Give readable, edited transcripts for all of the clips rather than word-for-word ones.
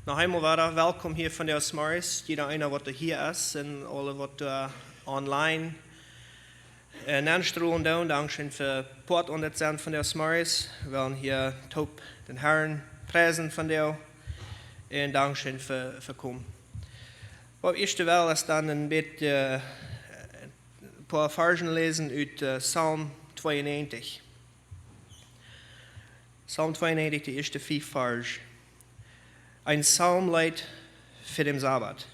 Nog eenmaal weer welkom hier van de Osmaris. Jeder einer wat hier is en alle wat online aanstroen doen. Dankzij voor port onderzend van de Osmaris. We willen hier top den Herrn prijzen van jou. En dankzij voor komen. Wat eerste wel is dan een beetje een paar versen lezen uit Psalm 92. Psalm 92, de eerste 4 vers. Ein Psalmlied für den Sabbat.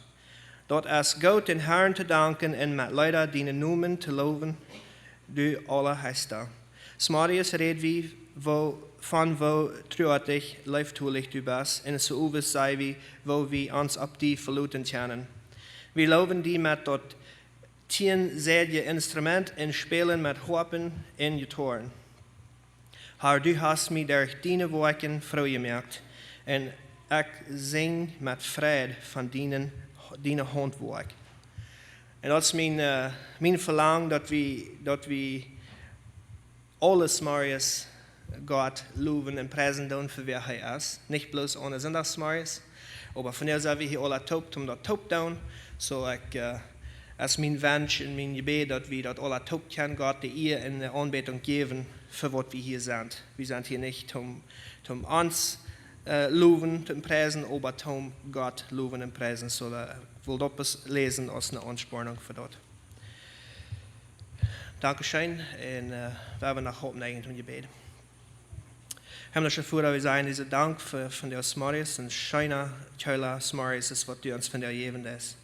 Dort es Gott den Herrn zu danken en met Leider dienen noemen te loven, du Allerheister. Smarius redt wie van wo treurig, leiftulich du bist, en so uwes sei wie, wo wir uns ab die verluten tjanen. Wir loven die met dort tienzedige Instrument en spelen met Harpen en Gitoren. Herr, du hast mich durch deine Werken freugemacht, en ik zing met vrede van dienen handwerk. En dat is mijn verlangen dat we alles Marius God loven en prijzen doen voor wie hij is. Niet bloos ohne zondags Marius, maar van jou zijn we hier alle top om dat top te doen. Zo is mijn wens en mijn gebed dat we dat alle top kunnen God de eer en de aanbetung geven voor wat we hier zijn. We zijn hier niet om ons loven en prijzen, aber om God loven en prijzen. So, ik wil dat lezen als een aansporing voor dat. Dankeschön en we hebben nog opneigen tot gebed. Himmlische Vater, wir sagen diese Dank von der Osmaris und schöner Tjöla Osmaris ist, was du uns von der gegeben hast.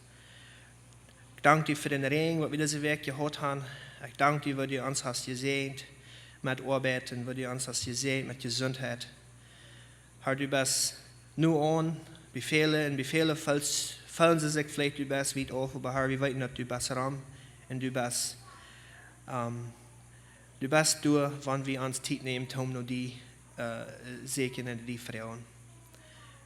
Ich danke dir für den Regen, was wir diese Weg gehabt haben. Ich danke dir, was du uns hast gesehen mit Arbeit und was du uns hast gesehen mit Gesundheit. Herr, du bist nur an, Befehle fallen sie sich vielleicht, du bist weit auf, aber Herr, wir wissen, dass du bist ran und du bist du, wann wir uns Zeit nehmen, um nur die segnen und die Frauen.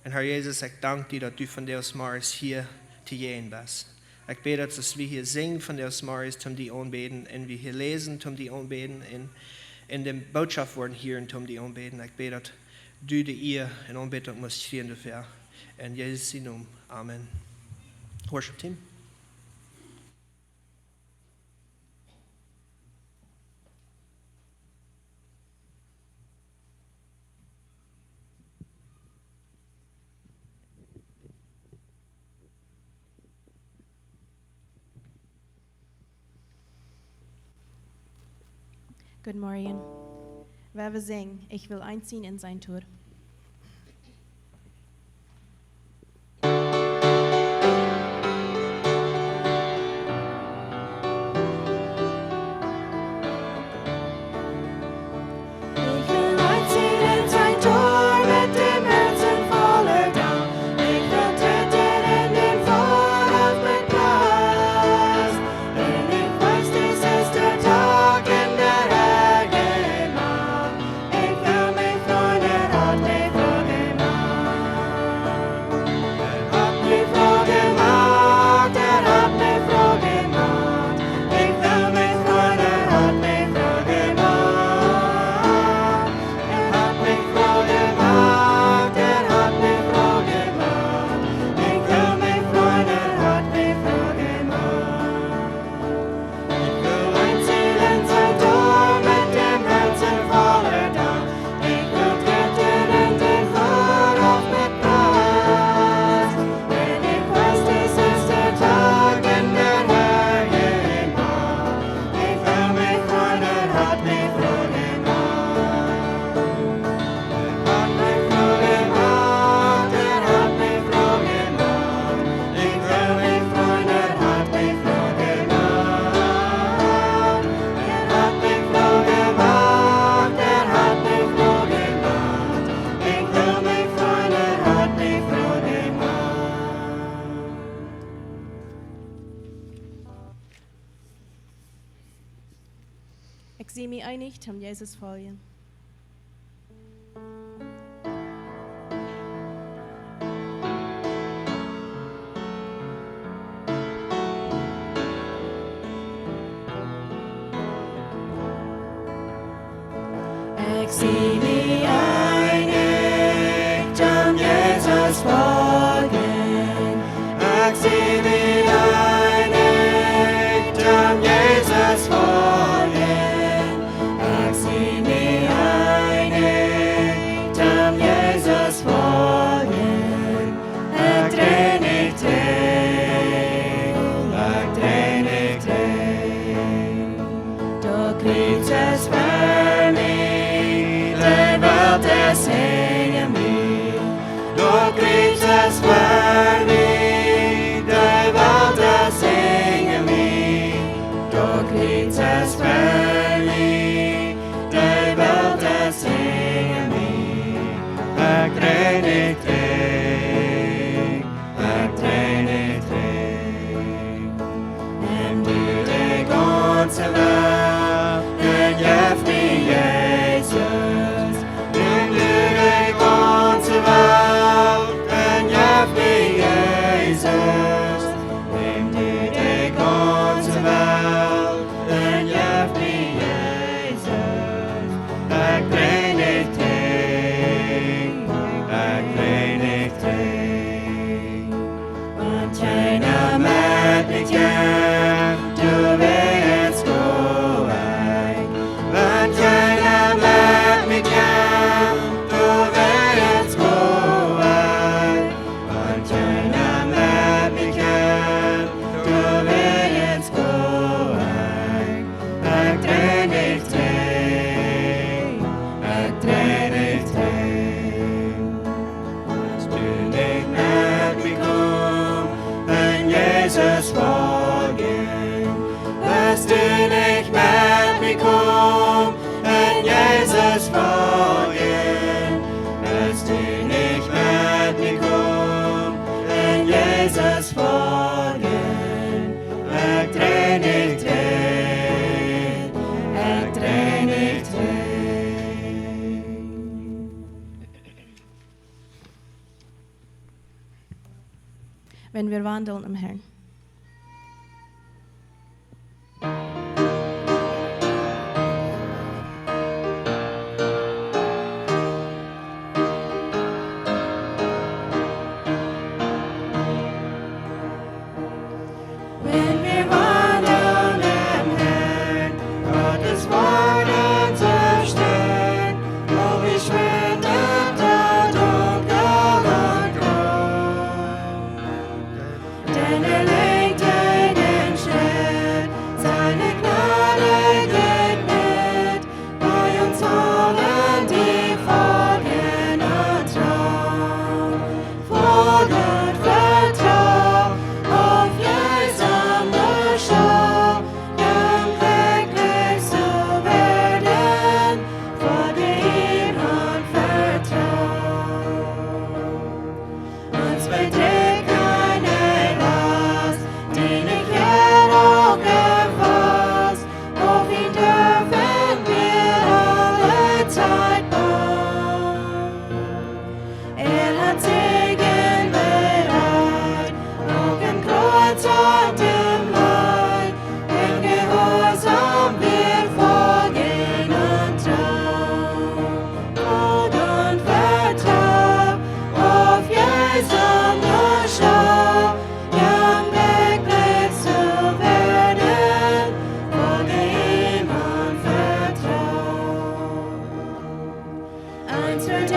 Und Herr Jesus, ich danke dir, dass du von der Osmaris hier zu gehen bist. Ich bete, dass wir hier singen von der Osmaris, um die anbeten, und wir hier lesen, um die anbeten, und in der Botschaft worden hier, um die anbeten. Ich bete, dass du die ihr in Anbetung musst stehen dafür. In Jesus' Namen. Amen. Worship team. Good morning. Wer will singen? Ich will einziehen in sein Tor. Ich sehe mich einig, um Jesus folgen. Ich sehe mich einig, um Jesus folgen. Jesus valley, de wilt es zingen mee. Ik train, ik train, ik train, ik train. En du de ganze Welt, den jeft me Jesus. En du de ganze Welt, den jeft me Jesus. En du de ganze Welt, den jeft me Jesus. Ik train, ik train, ik train, ik train. Want jij nam met me kan, du wist go ik. Want jij nam met me kan, du wist go ik. Want jij nam met me kan, du wist go ik. Ik train, ik train, ik train, ik train. Als du niet met me komt en Jezus volgen, als du niet met me komt en Jezus volgen, als du niet met me komt en Jezus volgen, ik train, ik train, ik train, ik train. Wenn wir wandeln im Herrn. Wenn wir wandeln im Herrn, Gottes Worte zu stehen, wo wir schwindet der Dunkel und Grau. Denn lenkt jeden Schritt, seine Gnade geht mit, bei uns allen, die folgen und trauen. Folgen, vertrau auf Jesu Schau, dann glücklich zu werden, folge ihm und vertrau. Uns bedrückt keine Last, die nicht jedoch erfasst, auf ihn dürfen wir alle Zeit bauen. Hat Segen bereit, auch im Kreuz und im Leid, im Gehorsam wir folgen und trauen. Folg und vertrau auf Jesu Schau, ja, um glücklich zu werden, folge ihm und vertrau. Eins wird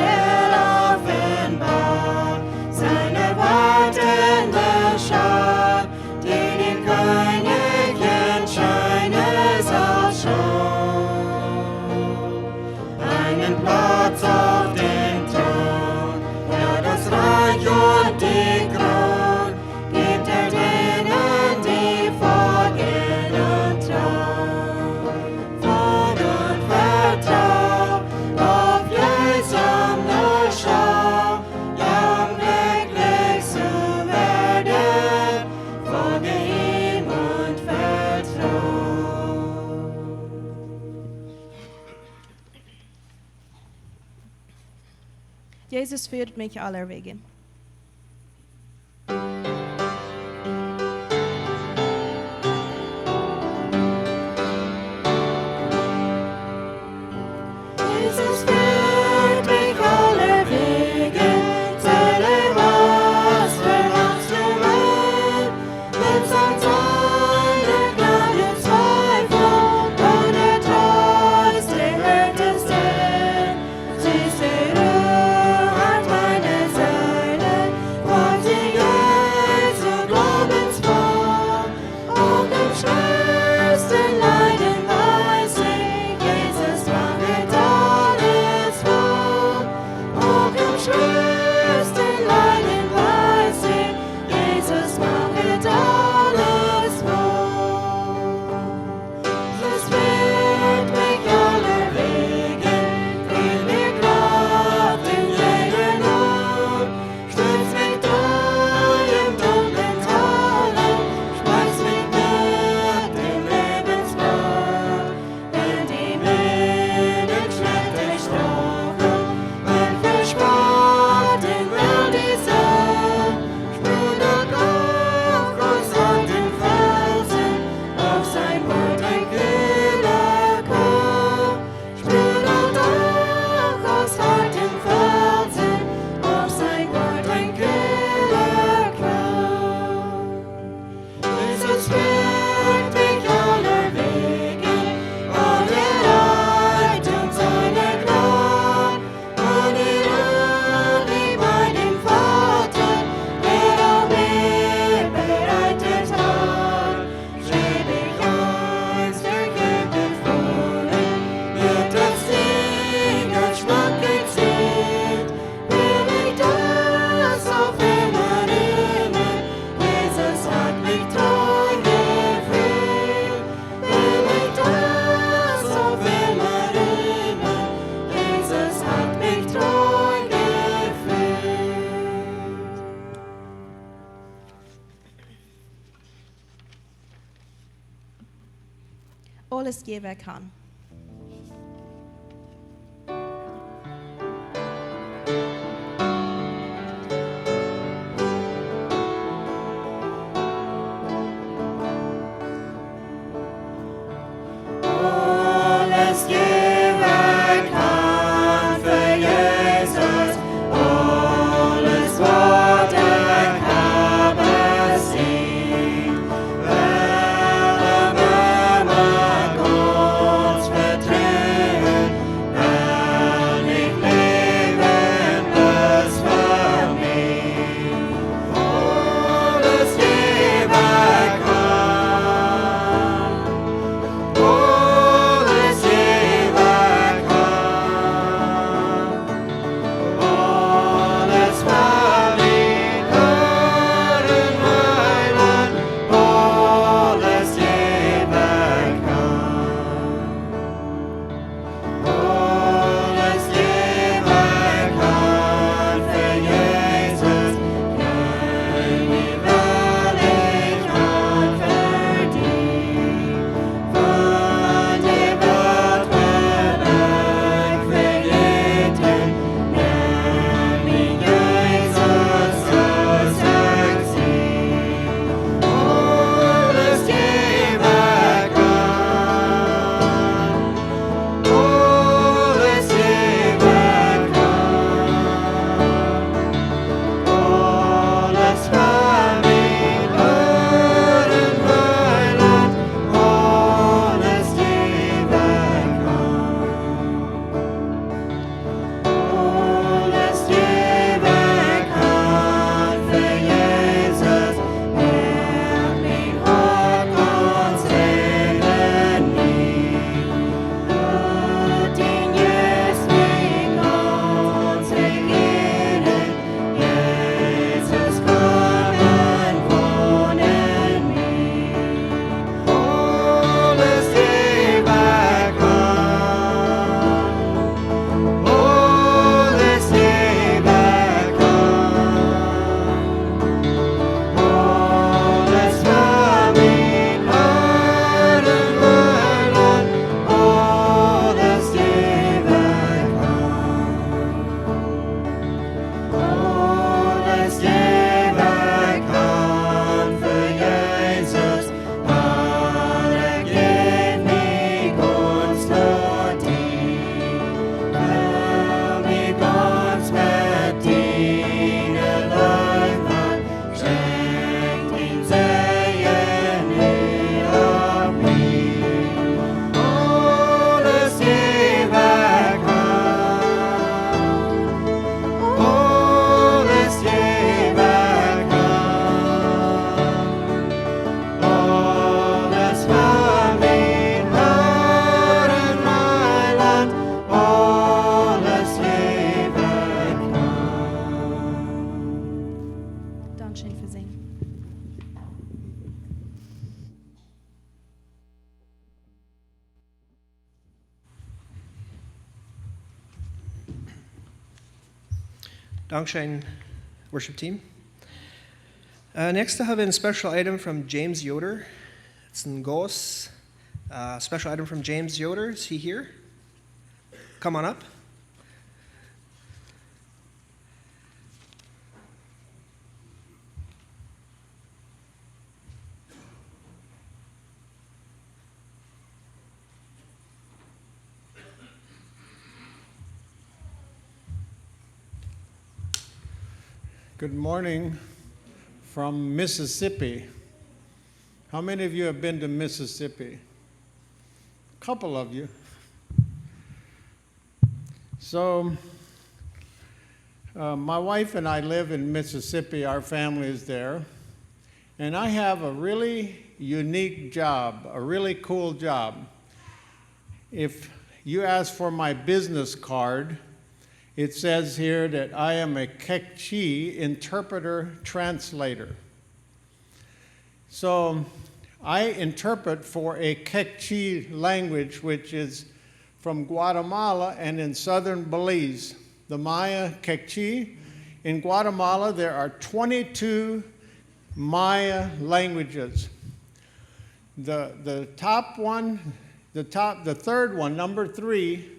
offenbar, seine wartende Schar, die dem Königchen Scheines ausschaut. Einen Platz auf dem Thron, ja, das Reich und die Kron, gibt denen, die folgen und trauen. Folg und vertrau auf Jesu Schau, ja, um glücklich zu werden, folge ihm und vertrau. Jesus führt mich aller Wege. Jesus führt mich aller Wege, zähle was verlangst du mein, wenn sein seine Gnade Zweifel und der treuste hört es denn, süße Ruhe an meiner Seite. alles geben, wer kann. Alles geben kann für Jesus, alles Wort habe sie. Wer mag uns vertrauen, wenn ich leben das für mich. Alles geben kann. Alles geben kann, alles für mich, Herren Heiland, alles geben kann, alles geben kann für Jesus, König, Heilig und verdient. Von dem Wort Belag für jeden, nämlich Jesus, so sagt sie. Alles geben kann, alles geben kann, alles für mich, Herren Heiland, alles geben kann. Alles geben kann für Jesus, nämlich Hock und Segen nie. Tut ihn jetzt mit uns regieren, Jesus kommen wohnen mir. Alles geben kann, alles geben kann, alles für mich, Herren Heiland, alles geben kann, alles geben kann für Jesus, alle geht mich uns nur die, mich uns verdienen Leumann, schenkt ihn Segen auf mich. Alles geben kann, alles geben kann, alles für mich, Herren Heiland, alles geben kann. Dankeschön für Singen. Dankeschön, worship team. Next, I have a special item from James Yoder. It's in Gos. Special item from James Yoder. Is he here? Come on up. Good morning from Mississippi. How many of you have been to Mississippi? A couple of you. So, my wife and I live in Mississippi. Our family is there. And I have a really unique job, a really cool job. If you ask for my business card, it says here that I am a Kekchi interpreter translator. So I interpret for a Kekchi language, which is from Guatemala and in southern Belize, the Maya Kekchi. In Guatemala, there are 22 Maya languages. The top one The third one, number 3,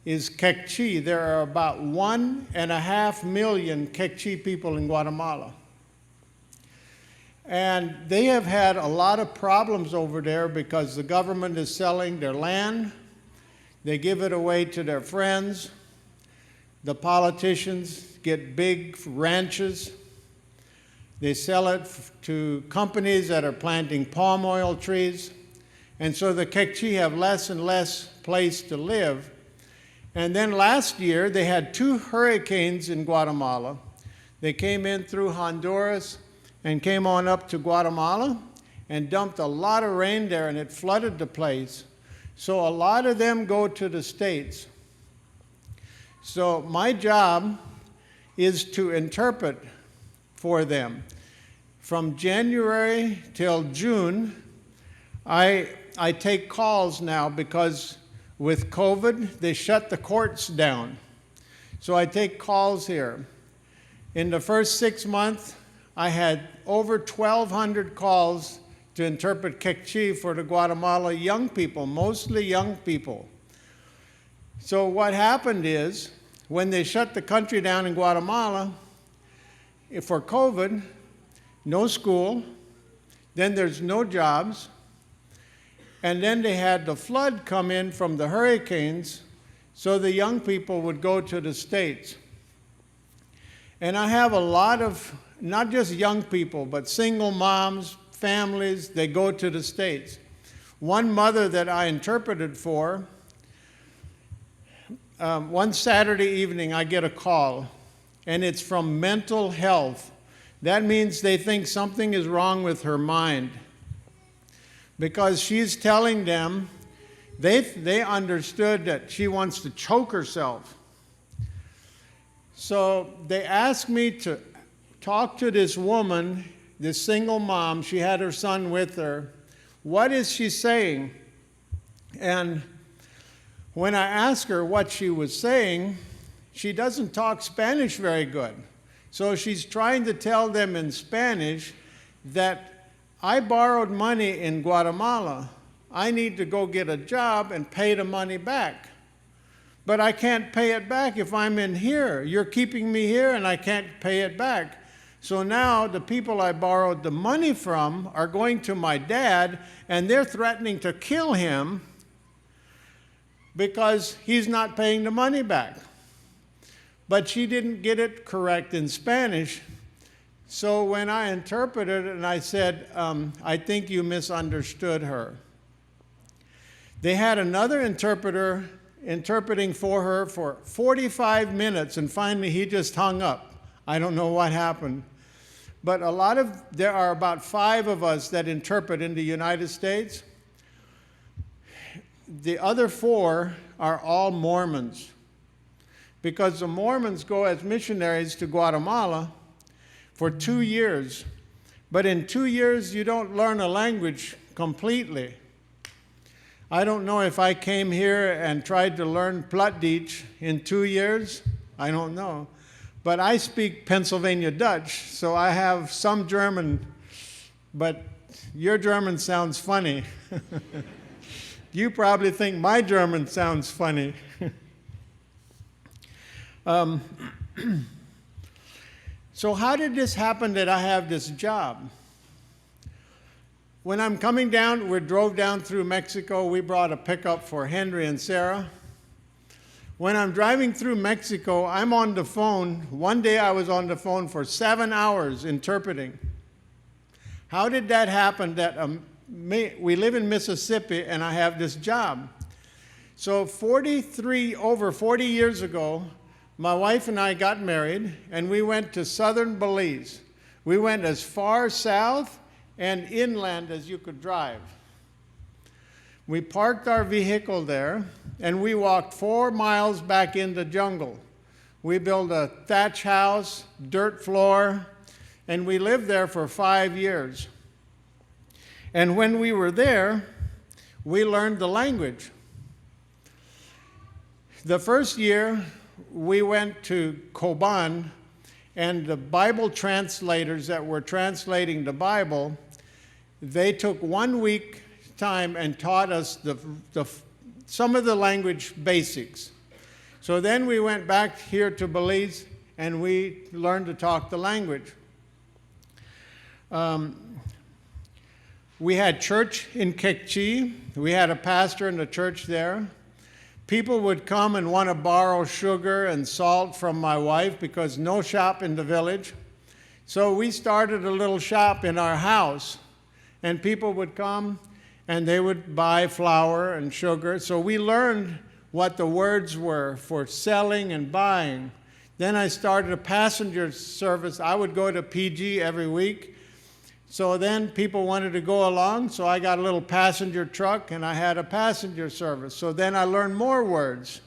is Quechua. There are about 1.5 million Quechua people in Guatemala. And they have had a lot of problems over there because the government is selling their land. They give it away to their friends. The politicians get big ranches. They sell it to companies that are planting palm oil trees. And so the Quechua have less and less place to live. And then last year, they had 2 hurricanes in Guatemala. They came in through Honduras and came on up to Guatemala and dumped a lot of rain there, and it flooded the place. So a lot of them go to the States. So my job is to interpret for them. From January till June, I take calls now because with COVID, they shut the courts down. So I take calls here. In the first 6 months, I had over 1,200 calls to interpret Quechua for the Guatemala young people, mostly young people. So what happened is, when they shut the country down in Guatemala for COVID, no school, then there's no jobs, and then they had the flood come in from the hurricanes, so the young people would go to the States. And I have a lot of, not just young people, but single moms, families, they go to the States. One mother that I interpreted for, one Saturday evening I get a call, and it's from mental health. That means they think something is wrong with her mind, because she's telling them, they understood that she wants to choke herself. So they asked me to talk to this woman, this single mom. She had her son with her. What is she saying? And when I asked her what she was saying, she doesn't talk Spanish very good. So she's trying to tell them in Spanish that I borrowed money in Guatemala. I need to go get a job and pay the money back. But I can't pay it back if I'm in here. You're keeping me here and I can't pay it back. So now the people I borrowed the money from are going to my dad, and they're threatening to kill him because he's not paying the money back. But she didn't get it correct in Spanish. So when I interpreted it and I said, I think you misunderstood her. They had another interpreter interpreting for her for 45 minutes, and finally he just hung up. I don't know what happened. But there are about 5 of us that interpret in the United States. The other 4 are all Mormons, because the Mormons go as missionaries to Guatemala for 2 years. But in 2 years, you don't learn a language completely. I don't know if I came here and tried to learn Plattdeutsch in 2 years. I don't know. But I speak Pennsylvania Dutch, so I have some German, but your German sounds funny. You probably think my German sounds funny. So how did this happen that I have this job? When I'm coming down, we drove down through Mexico. We brought a pickup for Henry and Sarah. When I'm driving through Mexico, I'm on the phone. One day I was on the phone for 7 hours interpreting. How did that happen that we live in Mississippi and I have this job? So over 40 years ago, my wife and I got married, and we went to southern Belize. We went as far south and inland as you could drive. We parked our vehicle there, and we walked 4 miles back in the jungle. We built a thatch house, dirt floor, and we lived there for 5 years. And when we were there, we learned the language. The first year, we went to Coban, and the Bible translators that were translating the Bible, they took 1 week time and taught us some of the language basics. So then we went back here to Belize and we learned to talk the language. We had church in Kekchi. We had a pastor in the church there. People would come and want to borrow sugar and salt from my wife because no shop in the village. So we started a little shop in our house, and people would come and they would buy flour and sugar. So we learned what the words were for selling and buying. Then I started a passenger service. I would go to PG every week. So then people wanted to go along, so I got a little passenger truck and I had a passenger service. So then I learned more words.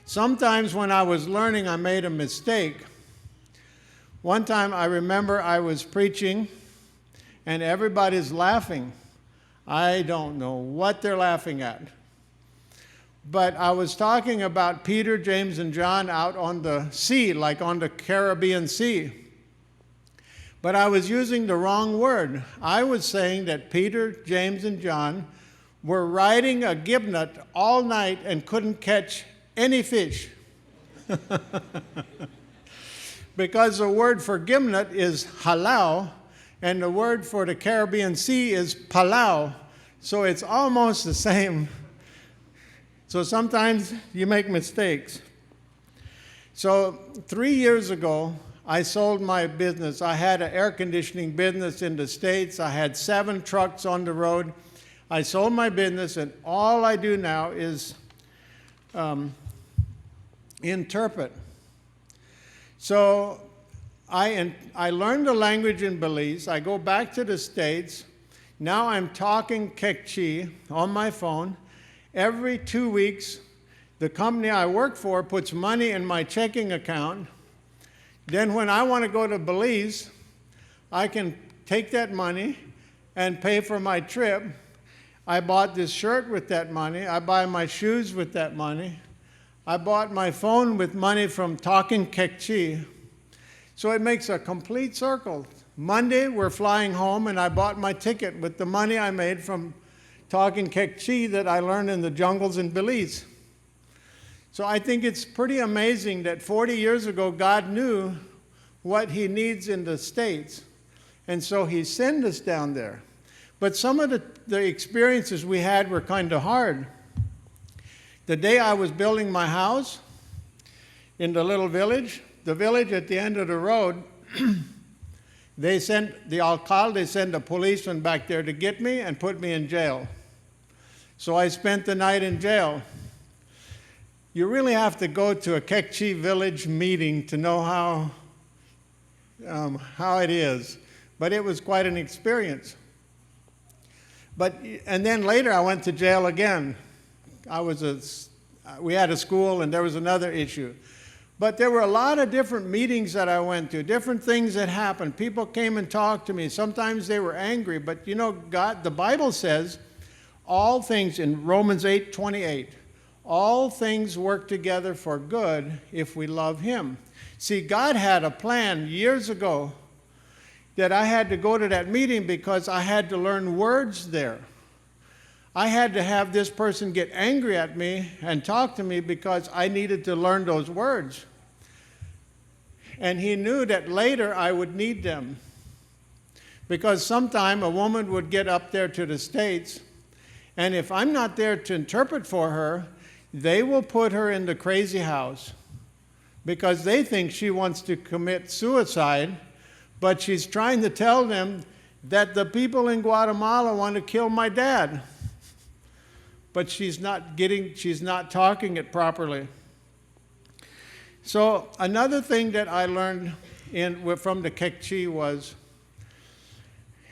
Sometimes when I was learning, I made a mistake. One time I remember I was preaching and everybody's laughing. I don't know what they're laughing at. But I was talking about Peter, James, and John out on the sea, like on the Caribbean Sea. But I was using the wrong word. I was saying that Peter, James, and John were riding a gibnet all night and couldn't catch any fish. Because the word for gibnet is halau, and the word for the Caribbean Sea is palau. So it's almost the same. So sometimes you make mistakes. So 3 years ago, I sold my business. I had an air conditioning business in the States. I had 7 trucks on the road. I sold my business, and all I do now is interpret. So I learned the language in Belize. I go back to the States. Now I'm talking Kekchi on my phone. Every 2 weeks, the company I work for puts money in my checking account. Then when I want to go to Belize, I can take that money and pay for my trip. I bought this shirt with that money. I buy my shoes with that money. I bought my phone with money from Talking Kekchi. So it makes a complete circle. Monday, we're flying home, and I bought my ticket with the money I made from Talking Kekchi that I learned in the jungles in Belize. So I think it's pretty amazing that 40 years ago, God knew what he needs in the States. And so he sent us down there. But some of the experiences we had were kind of hard. The day I was building my house in the little village, the village at the end of the road, the alcalde sent a policeman back there to get me and put me in jail. So I spent the night in jail. You really have to go to a Kekchi village meeting to know how it is. But it was quite an experience. And then later I went to jail again. We had a school and there was another issue. But there were a lot of different meetings that I went to, different things that happened. People came and talked to me. Sometimes they were angry, but you know, the Bible says all things in Romans 8:28. All things work together for good if we love him. See, God had a plan years ago that I had to go to that meeting because I had to learn words there. I had to have this person get angry at me and talk to me because I needed to learn those words. And he knew that later I would need them. Because sometime a woman would get up there to the States, and if I'm not there to interpret for her, they will put her in the crazy house because they think she wants to commit suicide, but she's trying to tell them that the people in Guatemala want to kill my dad. But she's not talking it properly. So another thing that I learned from the Kekchi was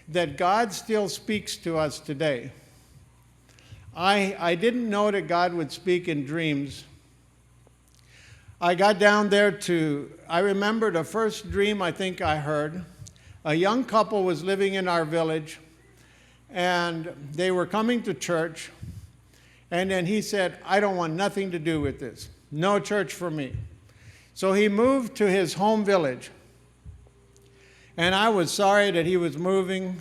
that God still speaks to us today. I didn't know that God would speak in dreams. I got down there I remember the first dream I think I heard. A young couple was living in our village, and they were coming to church, and then he said, I don't want nothing to do with this. No church for me. So he moved to his home village, and I was sorry that he was moving.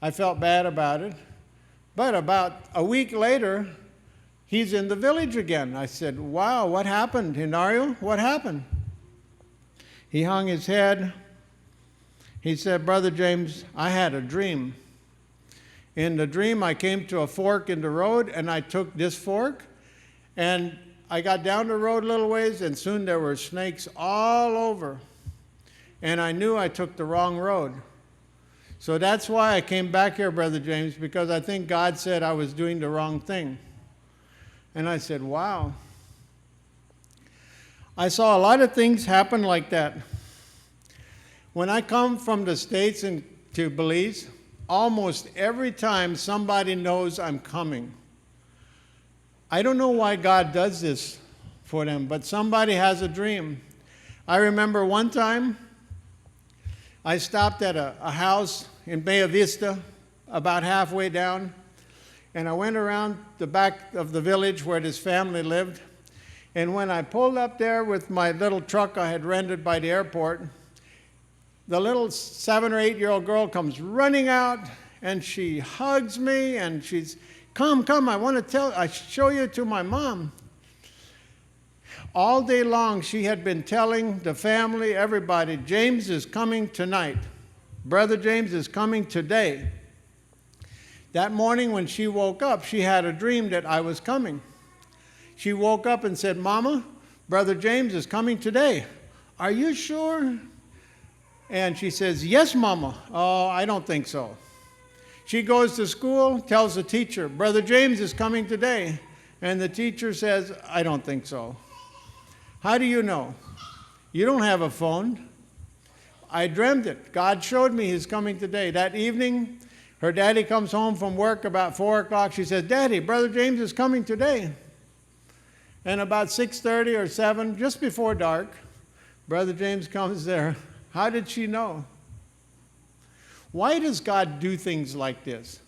I felt bad about it. But about a week later, he's in the village again. I said, wow, what happened, Hilario? What happened? He hung his head. He said, Brother James, I had a dream. In the dream, I came to a fork in the road, and I took this fork, and I got down the road a little ways, and soon there were snakes all over. And I knew I took the wrong road. So that's why I came back here, Brother James, because I think God said I was doing the wrong thing. And I said, wow. I saw a lot of things happen like that. When I come from the States and to Belize, almost every time somebody knows I'm coming. I don't know why God does this for them, but somebody has a dream. I remember one time I stopped at a house in Bay Vista, about halfway down, and I went around the back of the village where this family lived. And when I pulled up there with my little truck I had rented by the airport, the little 7 or 8-year-old girl comes running out, and she hugs me, and she's, come, I show you to my mom. All day long, she had been telling the family, everybody, James is coming tonight. Brother James is coming today. That morning when she woke up, she had a dream that I was coming. She woke up and said, Mama, Brother James is coming today. Are you sure? And she says, yes, Mama. Oh, I don't think so. She goes to school, tells the teacher, Brother James is coming today. And the teacher says, I don't think so. How do you know? You don't have a phone. I dreamt it. God showed me he's coming today. That evening, her daddy comes home from work about 4 o'clock. She says, Daddy, Brother James is coming today. And about 6:30 or 7, just before dark, Brother James comes there. How did she know? Why does God do things like this?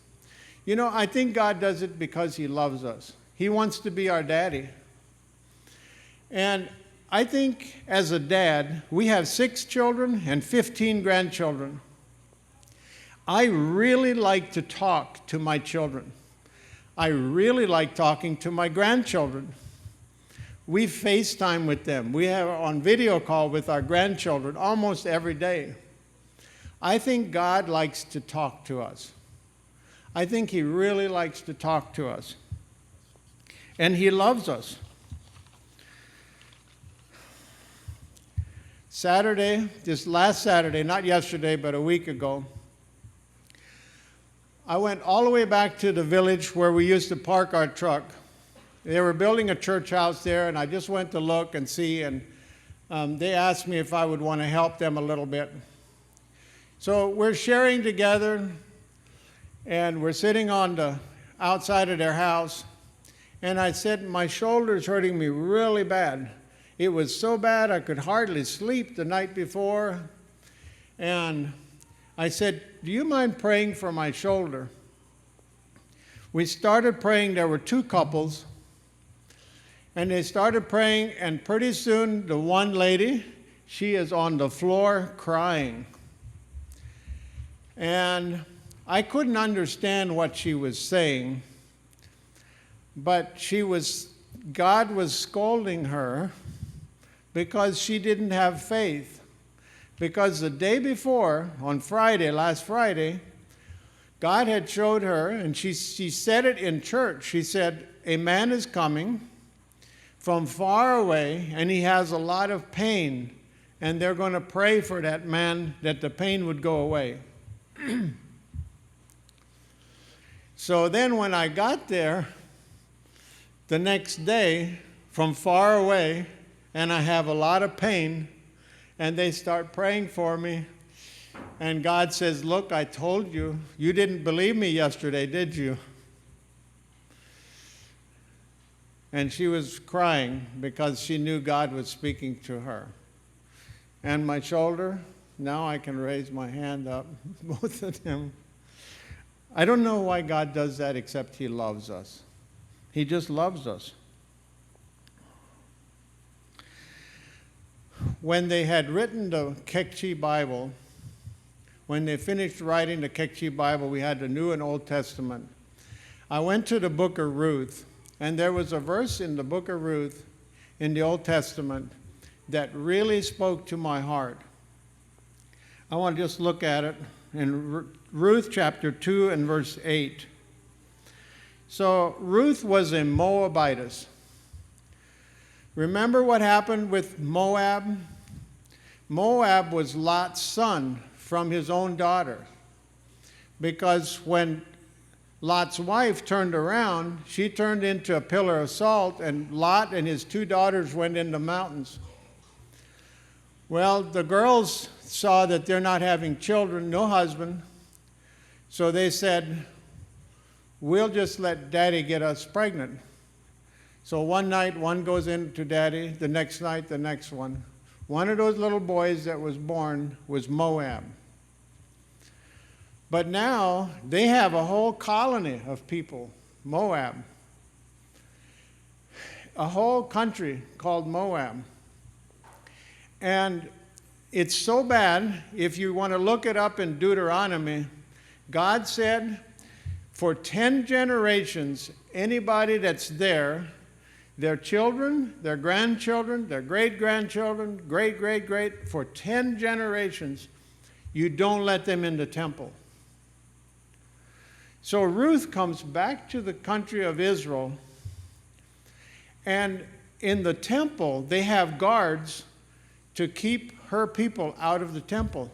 You know, I think God does it because he loves us. He wants to be our daddy. And I think as a dad, we have 6 children and 15 grandchildren. I really like to talk to my children. I really like talking to my grandchildren. We FaceTime with them. We have on video call with our grandchildren almost every day. I think God likes to talk to us. I think he really likes to talk to us. And he loves us. Saturday, this last Saturday, not yesterday, but a week ago, I went all the way back to the village where we used to park our truck. They were building a church house there, and I just went to look and see, and they asked me if I would want to help them a little bit. So we're sharing together, and we're sitting on the outside of their house, and I said, my shoulder's hurting me really bad. It was so bad I could hardly sleep the night before, and I said, do you mind praying for my shoulder? We started praying. There were 2 couples. And they started praying, and pretty soon the one lady, she is on the floor crying. And I couldn't understand what she was saying, but God was scolding her because she didn't have faith. Because the day before, on Friday, last Friday, God had showed her, and she said it in church. She said, a man is coming from far away, and he has a lot of pain, and they're going to pray for that man that the pain would go away. So then when I got there the next day from far away, and I have a lot of pain, and they start praying for me, and God says, look, I told you. You didn't believe me yesterday, did you? And she was crying because she knew God was speaking to her. And my shoulder, now I can raise my hand up, both of them. I don't know why God does that except he loves us. He just loves us. When they had written the Kekchi Bible, when they finished writing the Kekchi Bible, we had the New and Old Testament. I went to the book of Ruth, and there was a verse in the book of Ruth in the Old Testament that really spoke to my heart. I want to just look at it in Ruth chapter 2 and verse 8. So Ruth was a Moabitess. Remember what happened with Moab? Moab was Lot's son from his own daughter. Because when Lot's wife turned around, she turned into a pillar of salt, and Lot and his 2 daughters went in the mountains. Well, the girls saw that they're not having children, no husband, so they said, we'll just let Daddy get us pregnant. So one night, one goes into Daddy, the next night, the next one. One of those little boys that was born was Moab. But now they have a whole colony of people, Moab. A whole country called Moab. And it's so bad, if you want to look it up in Deuteronomy, God said, for 10 generations, anybody that's there, their children, their grandchildren, their great-grandchildren, great-great-great, for 10 generations, you don't let them in the temple. So Ruth comes back to the country of Israel, and in the temple, they have guards to keep her people out of the temple.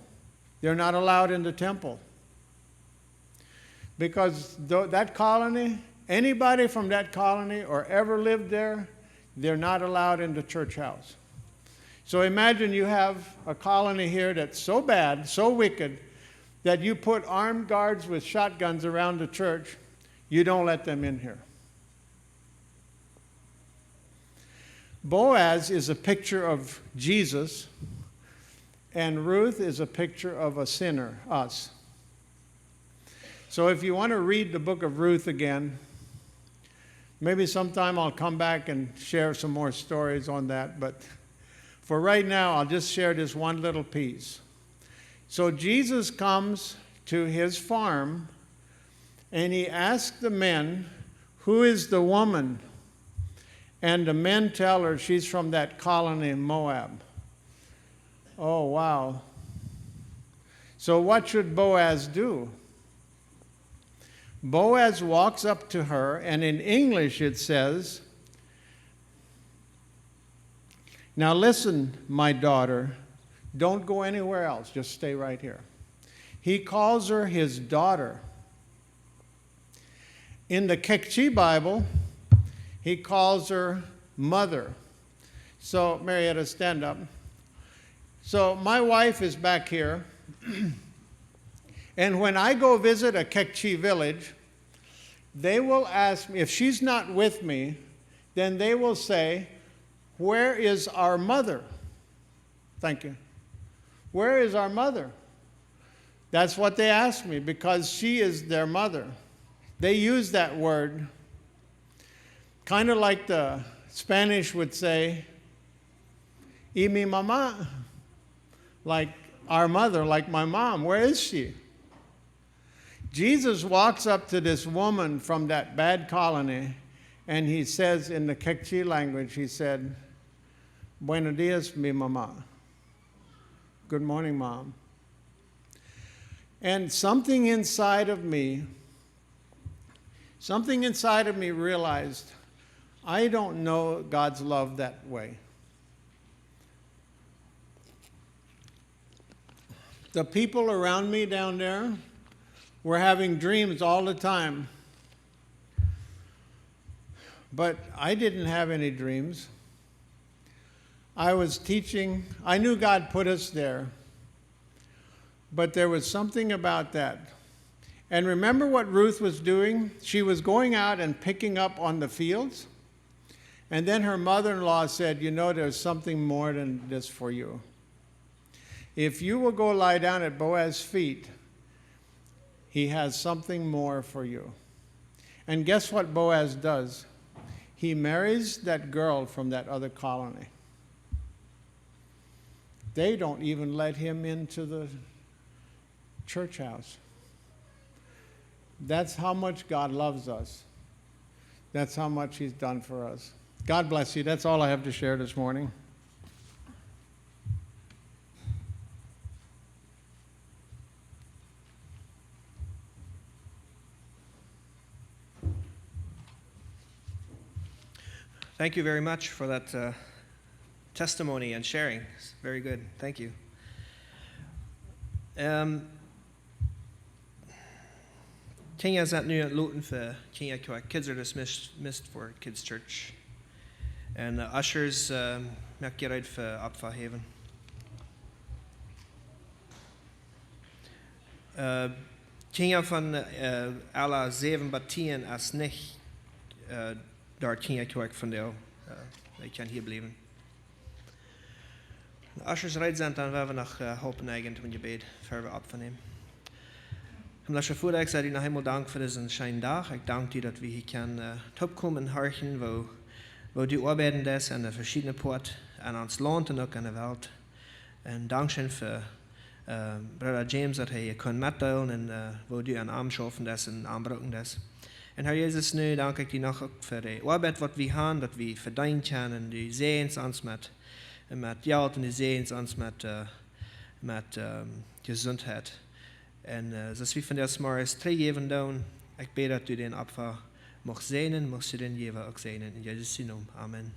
They're not allowed in the temple. Because that colony, anybody from that colony or ever lived there, they're not allowed in the church house. So imagine you have a colony here that's so bad, so wicked, that you put armed guards with shotguns around the church. You don't let them in here. Boaz is a picture of Jesus, and Ruth is a picture of a sinner, us. So if you want to read the book of Ruth again, maybe sometime I'll come back and share some more stories on that, but for right now, I'll just share this one little piece. So Jesus comes to his farm, and he asks the men, who is the woman? And the men tell her she's from that colony in Moab. Oh, wow. So what should Boaz do? Boaz walks up to her, and in English it says, now listen, my daughter, don't go anywhere else, just stay right here. He calls her his daughter. In the Kekchi Bible, he calls her mother. So, Marietta, stand up. So, my wife is back here. And when I go visit a Kekchi village, they will ask me, if she's not with me, then they will say, where is our mother? Thank you. Where is our mother? That's what they ask me, because she is their mother. They use that word, kind of like the Spanish would say, y mi mamá, like our mother, like my mom. Where is she? Jesus walks up to this woman from that bad colony, and he says in the Kekchi language, he said, buenos dias, mi mamá. Good morning, Mom. And something inside of me realized, I don't know God's love that way. The people around me down there were having dreams all the time. But I didn't have any dreams. I was teaching. I knew God put us there. But there was something about that. And remember what Ruth was doing? She was going out and picking up on the fields. And then her mother-in-law said, you know, there's something more than this for you. If you will go lie down at Boaz's feet, he has something more for you. And guess what Boaz does? He marries that girl from that other colony. They don't even let him into the church house. That's how much God loves us. That's how much he's done for us. God bless you. That's all I have to share this morning. Thank you very much for that testimony and sharing. It's very good. Thank you. King is at nu Luton for King Ekwak. Kids are dismissed for Kids Church. And ushers make you right for Apfa Haven. King van alla 7 partien is niet daar King Ekwak van jou. Ik kan hier blijven. De ushers right zijn, dan werden we nog hopen eigenlijk van je bed verder opnemen. Omdat je voordat ik zei, nog helemaal dank voor deze schijne dag. Ik dank je dat we hier kunnen opkomen en harken, wo die arbeiden des aan de verschillende poorten aan ons land en ook aan de wereld. En dankzij voor Brother James dat hij je kon metdelen en wo die aan arm schaffen des en aanbroken des. En Herr Jezus, nu dank ik je nog ook voor de arbeid wat we hebben, dat we verdiend hebben en die zeens ons met geld en die zeens ons met gezondheid. En zoals we van deze morgen 3 geven doen, ik bid dat u den Opfer mag zegenen, mag u den Jever ook zegenen. In Jezus' naam. Amen.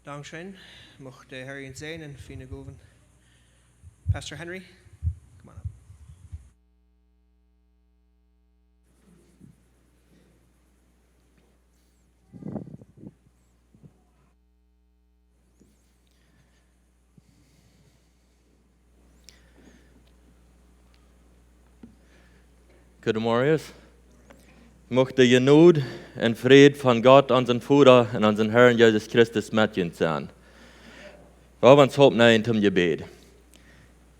Dankschön. Mocht de Herr uns sehen und vielen Goven. Pastor Henry, come on up. Goedemorgen. Mocht de genade en vrede van God, onze Vader en onze Herrn Jezus Christus met je zijn. We hebben ons hoop naar in het gebed.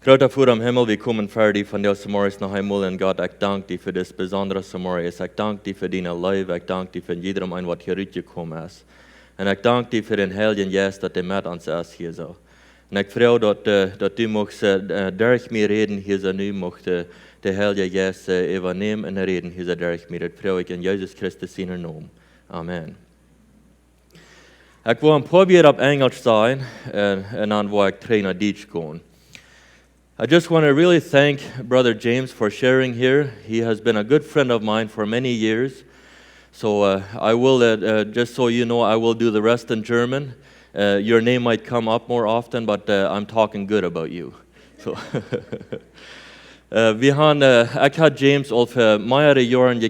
Grote Vader im Himmel, wir kommen fertig von deze morgens noch einmal en God, ik dank dir für das besondere morgens. Ik dank dir für deine Liebe, ik dank dir für jedem ein, wat hier uitgekommen ist. En ik dank dir für den Heiligen Geist, dat met ons is hier zo. En ik vraag dat du mocht durch mir reden hier zo nu, mocht de Heilige Geest übernehmen en reden hier zo durch mir. Dat vraag ik in Jezus Christus in naam. Amen. Ik wil proberen op Engels zijn en dan wil ik terug naar Duits gaan. I just want to really thank Brother James for sharing here. He has been a good friend of mine for many years. So I will, just so you know, I will do the rest in German. Your name might come up more often, but I'm talking good about you. So ik had James al voor meerdere jaren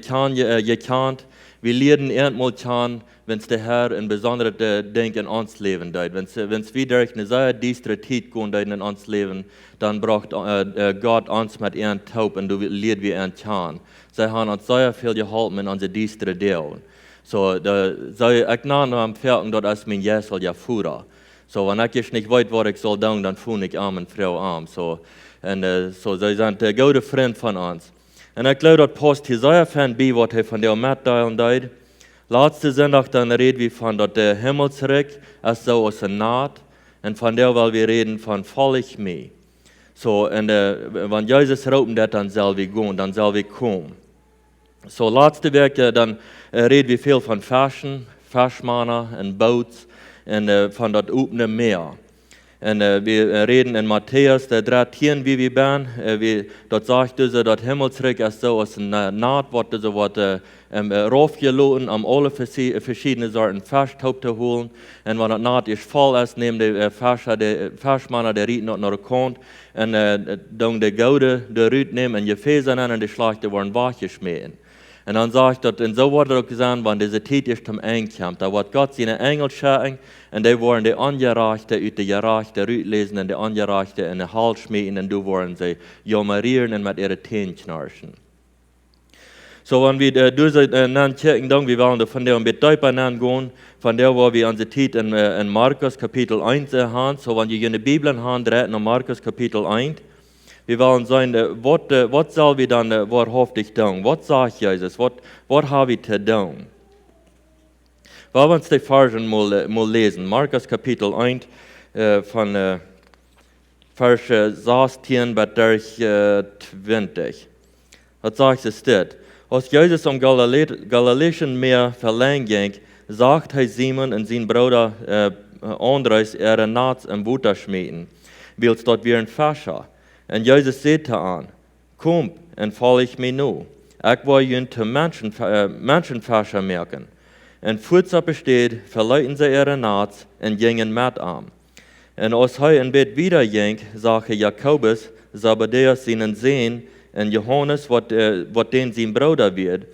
gekend. wir leiden erstmal kann, wenn es der Herr ein besonderes Ding in uns Leben tut. Wenn es wieder eine sehr düstere Zeit kommt in uns Leben, dann braucht Gott uns mit ihren Taub und du leid wie ihren kann. Sie haben uns sehr viel geholfen in unsere düstere Deel. So, ich nenne am Ferken, dort ist mein Jesel ja Führer. So, wenn ich nicht weiß, was ich soll tun, dann fühle ich arm und Frau arm. So, so, sie sind ein guter Freund von uns. Und ich glaube, dort passt hier sehr viel bei, was er von der Mitteilen tut. Letzte Sonntag dann reden wir von der Himmelsreich, als so aus der Naht. Und von der, weil wir reden von völlig mehr. So, und wenn Jesus rufen, dann soll wir gehen, dann soll wir kommen. So, letzte Woche, dann reden wir viel von Fischen, Fischmänner und Boots und von das offene Meer. Und wir reden in Matthäus, der 13, wie wir sind. Dort sagt er, das Himmelsreich ist so aus einer Naht, wird raufgeladen, um alle verschiedene Sorten Fisch zu holen. Und wenn das Naht ist voll ist, nehmen die Fischmänner, der Ried noch nach Kant, und dann die Goude, der Ried nehmen und die Fäser und die Schlechte worden wachgeschmissen. Und dann sagt er, und so wurde auch gesagt, wenn diese Zeit ist zum Ende kommt, da wird Gott seine Engel schicken, und die wollen die Angereichte aus der Gerechte lesen und die Angereichte in den Hals schmieden, und du wollen sie jammerieren und mit ihren Zähnen knirschen. So, wenn wir diese checken, dann wir wollen von der ein bisschen tiefer gehen, von der, wo wir unsere Zeit in Markus Kapitel 1 haben, so wenn ihr in der Bibel haben, dreht nach Markus Kapitel 1, wir wollen sagen, was soll wir dann wahrhaftig tun? Was sagt Jesus? Was habe ich zu tun? Wir wollen uns die Versen mal lesen. Markus Kapitel 1 von Vers 16 bis 20. Was sagt es dort? Als Jesus am Galiläischen Meer verlängert ging, sagt Simon und sein Bruder Andreas ihre Netz im Wasser schmieden, weil dort wir ein Fischer. Und Jesus sagte an, komm und folg mir nu. Ich will ihn zu Menschenfischer merken. Und Futter besteht, verleiten sie ihre Netz und gingen mit an. Und als er in Bett wieder ging, sagte Jakobus, Zebedäus seinen Sohn, und Johannes, was den sein Bruder wird,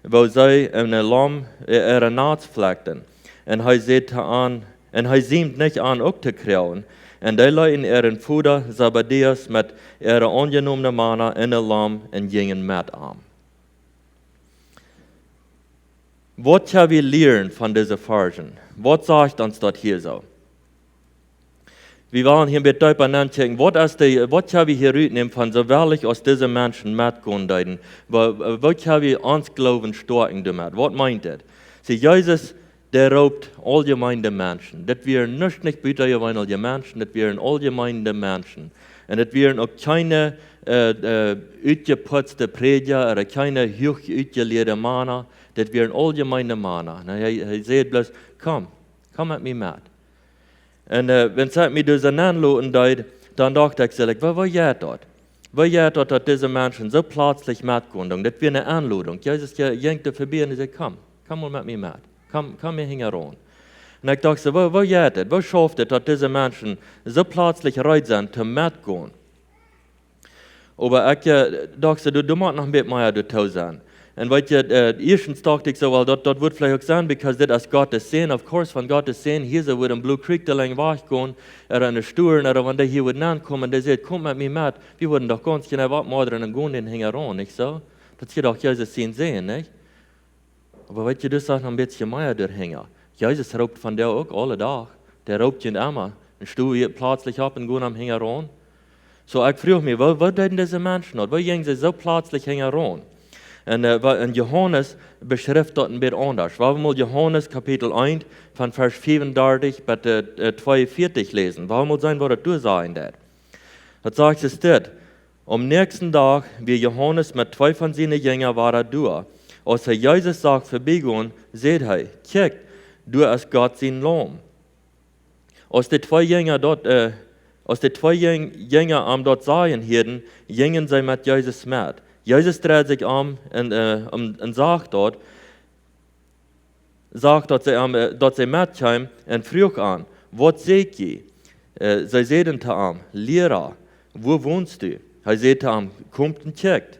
wo sie in der Lamm ihre Netz fleckten. Und er sagte an, und er siemt nicht an, auch zu kriegen. Und die leiten ihren Vater Zebedäus mit ihrer angenommenen Manna in der Lamm und gingen mit an. Was können wir lernen von diesen Versen? Was sagt uns das hier so? Wir wollen hier mit tiefer nachdenken, was können wir hier mitnehmen von so wirklich aus diesen Menschen mitgehen? Was können wir uns Glauben stärken damit? Was meint das? Sie, Jesus, der raubt allgemeine Menschen. Das wären nicht büttergeweine Menschen, das wären allgemeine Menschen. Und das wären auch keine uitgeputzte Prediger oder keine hoch uitgelehrte Männer, das wären allgemeine Männer. Er sagt bloß, komm mit mir mit. Und wenn es mir diese Anloten deut, dann dachte ich, was geht dort? Was geht dort, dass diese Menschen so plötzlich mitgehen? Das wäre eine Anladung. Jesus ging vorbei und sagte, komm mal mit mir mit. Komm hier heran. Und ich dachte, was geht das? Was schafft es, dass diese Menschen so plötzlich bereit sind, zu mitgehen? Aber ich dachte, du musst noch ein bisschen mehr dazu sein. Und weißt du, erstens dachte ich so, well, das wird vielleicht auch sein, because das ist Gottes Sehen. Of course, wenn Gottes Sehen hier so wird in Blue Creek da lang weggehen, oder in der Stuhl, oder wenn der hier wird ankommen, der sagt, komm mit mir mit, wir würden doch ganz genau was machen und gehen den Hängeron, nicht so? Das geht auch Jesus sehen, nicht? Aber weißt du, das ist auch noch ein bisschen mehr der Hänger. Jesus raubt von der auch alle Tag. Der raubt ihn immer. Und stuhl plötzlich ab und gehen am Hängeron. So, ich frage mich, was denn diese Menschen? Was gehen sie so plötzlich Hängeron? Und Johannes beschreibt dort ein bisschen anders. Wollen wir mal Johannes Kapitel 1 von Vers 35 bis 42 lesen. Wollen wir mal sehen, was das du sagen wird. Das sagt es dort. Am nächsten Tag, wie Johannes mit 2 von seinen Jüngern war durch. Als er Jesus sagt, vorbeigehen, sagt er, check, du hast Gott sein Lamm. Als die 2 Jünger dort, dort sahen hielten, gingen sie mit Jesus mit. Jesus dreht sich um und sagt dort, dass sie mitkommen und fragt an, was seht ihr? Sie sagten zu ihm, Lehrer, wo wohnst du? Er sagte ihm, kommt und checkt.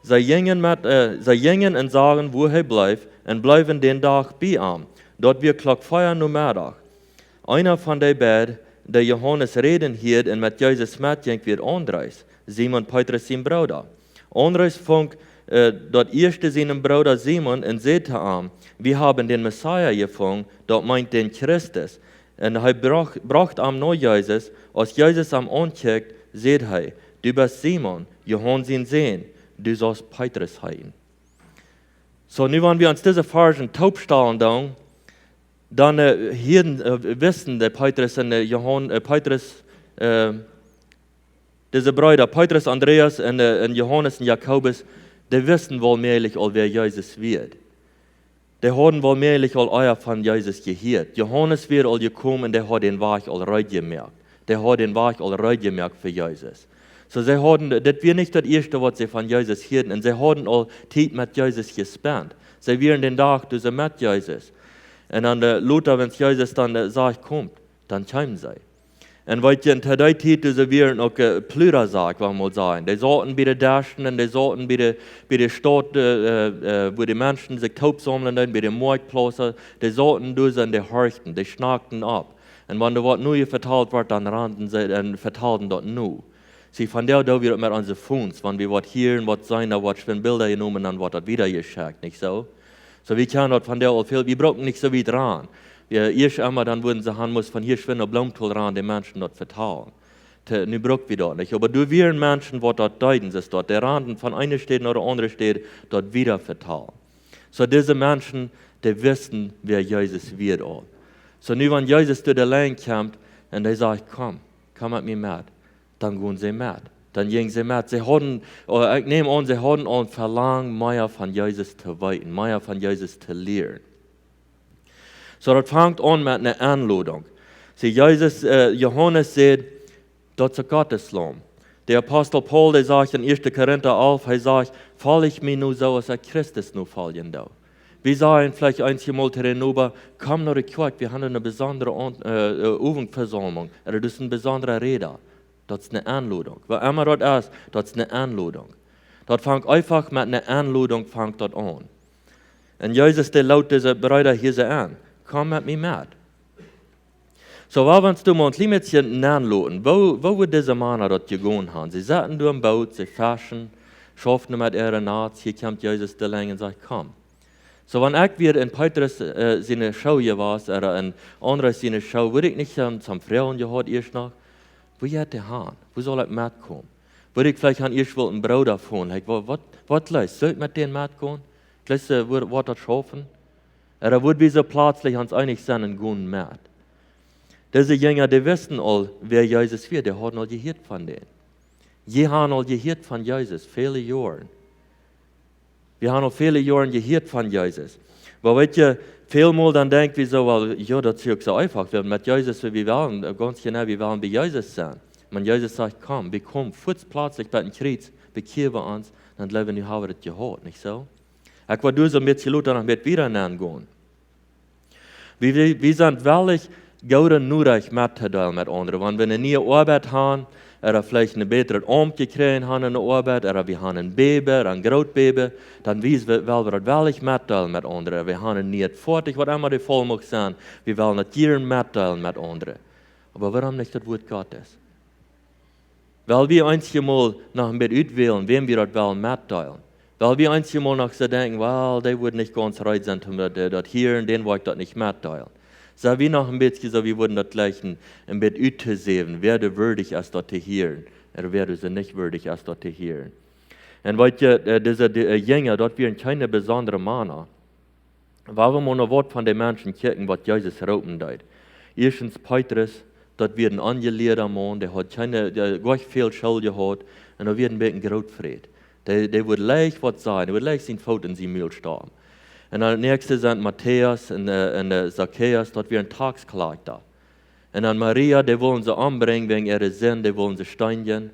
Sie gingen und sagen, wo er bleibt, und bleiben den Tag bei ihm. Dort wir klock feiern nur Mittag. Einer von den beiden, der Johannes reden hielt und mit Jesus mitging, wird Andreas, Simon Petrus sein Bruder. Andreas fängt dort erste seinen Bruder Simon und sagte ihm, wir haben den Messiah gefunden, dort meint den Christus. Und er bracht ihm neu Jesus, als Jesus am anguckt, sagt er, du bist Simon, Johannes sein Sohn, du sollst Petrus heißen. So, nu wenn wir uns diese Versen taub stellen, dann wissen der Petrus und Petrus, diese Brüder, Petrus, Andreas und Johannes und Jakobus, die wissen wohl mehrlich, wer Jesus wird. Die haben wohl mehrlich euer von Jesus gehört. Johannes wird all gekommen und der hat den Weg all rein gemerkt. Der hat den Weg all rein gemerkt für Jesus. So, sie haben, das wird nicht das Erste, was sie von Jesus hörten. Und sie haben all Zeit mit Jesus gespannt. Sie werden den Tag durch mit Jesus. Und dann Luther, wenn Jesus dann sagt, kommt, dann kommen sie. Und weil in der Zeit diese werden auch Plürer sagt, wollen wir mal sagen. Die saßen bei den Däschen und die saßen bei der Stadt, wo die Menschen sich taub sammeln, bei den Marktplätzen. Die saßen durch und die horchten, die schnackten ab. Und wenn da was Neues verteilt wird, dann rannten sie und verteilten das neu. Sie von der da wird mit unseren Phones, wenn wir was hören, was sein, was für Bilder genommen, dann wird das wieder geschickt, nicht so? So, wir können das von der auch viel, wir brauchen nicht so weit ran. Erst einmal, dann würden sie haben, muss von hier schwimmen, Blumentoll ran, den Menschen dort vertrauen. Nu brauchen wir das nicht. Aber du wirst Menschen, die dort deuten, ist dort, der Randen von einer Stadt oder andere Stadt, dort wieder vertrauen. So, diese Menschen, die wissen, wer Jesus wird auch. So, nu, wenn Jesus durch die Lane kommt, und er sagt, komm mit mir mit, dann gehen sie mit. Dann gingen sie mit. Sie hatten, ich nehme an, sie hatten ein Verlangen, mehr von Jesus zu weiten, mehr von Jesus zu lernen. So, das fängt an mit einer Anladung. Sie, Johannes sagt, das ist Gotteslam. Der Apostel Paul, der sagt in 1. Korinther 11, er sagt, fall ich mir nur so, als Christus nur fallen da. Wir sagen vielleicht einmal darüber, komm noch zurück, wir haben eine besondere Übungsversammlung, oder das ist ein besonderer Rede. Das ist eine Anladung. Was immer das ist, das ist eine Anladung. Das fängt einfach mit einer Anladung fängt das an. Und Jesus, der laut diese Brüder hier so an, komm mit mir mit. So, wenn du mal ein bisschen nachladen, wo wird diese Männer dort gegangen haben? Sie saßen durch im Boot, sie faschion, schafften mit ihren Arzt, hier kommt Jesus der Länge und sagt, komm. So, wenn ich wieder in Petrus seine Show war, oder in anderer seine Show, würde ich nicht zum Frauen gehört erst noch, wo geht der Hahn? Wo soll ich mitkommen? Würde ich vielleicht an erst einen Bruder von, like, was leist? Soll ich mit denen mitkommen? Gleich wird das schaffen? Oder würde wir so plötzlich uns einig sein und gehen mit? Diese Jünger, die wissen all, wer Jesus wird, die haben all gehört von denen. Die haben all gehört von Jesus, viele Jahre. Wir haben all viele Jahre gehört von Jesus. Aber weißt du, vielmal dann denken wir so, well, ja, das ist so einfach, wir mit Jesus, wir wollen, ganz genau, wir wollen bei Jesus sein. Wenn Jesus sagt, komm, wir kommen, plötzlich bei dem Kreuz, bekehren wir uns, dann leben wir, haben wir das gehört, nicht so? Ich war so ein bisschen Luther noch mit wieder gehen. Wir sind wirklich gut und nötig mitzuteilen mit anderen. Wenn wir eine neue Arbeit haben, oder vielleicht eine bessere Amt gekriegt haben in der Arbeit, oder wir haben ein Baby, ein Großbaby, dann wollen wir das wirklich mitteilen mit anderen. Wir haben nicht fertig, was immer der Fall mag sein. Wir wollen das gerne mitteilen mit anderen. Aber warum nicht das Wort Gottes? Weil wir einmal nach dem Bett auswählen, wem wir das wollen mitteilen. Weil wir einmal noch so denken, well, der wird nicht ganz recht sein, das hier und den wollte ich das nicht mitteilen. So wie noch ein bisschen so, wir würden das gleich ein bisschen aussehen, wer du würdig ist, das zu hören, oder wer du nicht würdig ist, das zu hören. Und weil diese Jünger, dort wären keine besonderen Männer. Weil wir mal ein Wort von den Menschen gucken, was Jesus rauben hat. Erstens Petrus, dort wird ein angelehrer Mann, der hat gar viel Schuld gehabt, und da wird ein bisschen Grautfried. Der wird leicht was sein, der wird leicht sein Fuß in sein Müll starben. Und als nächstes sind Matthäus und Zacchaeus, dort werden Tagsklagter. Und dann Maria, die wollen sie umbringen wegen ihrer Sinn, die wollen sie steinigen.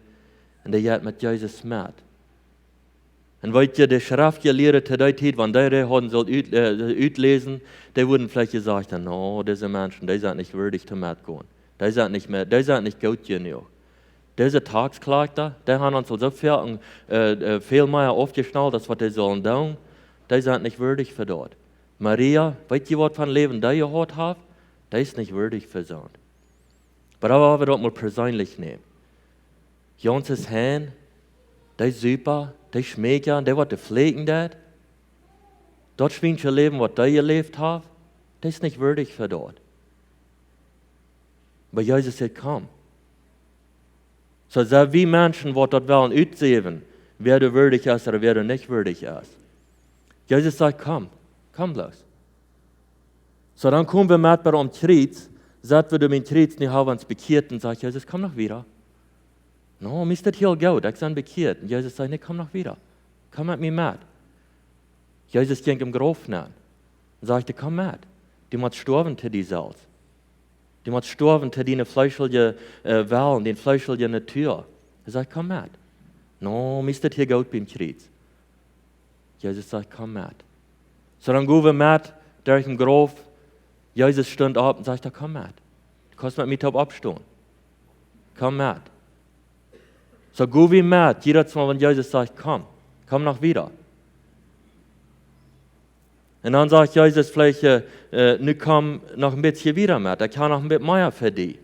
Und die geht mit Jesus mit. Und weil die Schriftgelehrten zu der Zeit, wenn die haben soll auslesen, die wurden vielleicht gesagt, no, diese Menschen, die sind nicht würdig zu mitgehen. Die sind nicht gut genug. Diese Tagsklagter, die haben uns so viel mehr aufgeschnallt, als was die sollen tun. Die sind nicht würdig für dort. Maria, weißt ihr, was von Leben da gehört habt? Das ist nicht würdig für so. Aber wir das mal persönlich nehmen. Jonses Herrn, der ist super, der schmeckt ja, der wird pflegen das. Dort schwingt ihr Leben, was der gelebt hat, das ist nicht würdig für dort. Aber Jesus sagt, komm. So sehr wie Menschen, die dort wollen aussehen, wer du würdig ist oder wer du nicht würdig ist. Jesus sagt, komm bloß. So dann kommen wir mit bei dem Kreuz, sagt wir, du mein Kreuz nicht haben uns bekehrt und sagt, Jesus, komm noch wieder. No, mir ist das hier gut, ich bin bekehrt. Und Jesus sagt, nee, komm noch wieder. Komm mit mir mit. Jesus ging im Grab nach und sagte, komm mit. Du musst sterben zu dir selbst. Du musst sterben zu deinen fleischlichen Wellen, den fleischlichen Natur. Er sagt, komm mit. No, mir ist das hier gut beim Kreuz. Jesus sagt, komm mit. So dann gehen wir mit durch den Grab. Jesus stand auf und sagte, komm mit. Du kannst mit mir abstehen. Komm mit. So gehen wir mit. Jedes Mal, wenn Jesus sagt, komm noch wieder. Und dann sagt Jesus vielleicht, nu komm noch ein bisschen wieder mit. Er kann noch ein bisschen mehr für dich.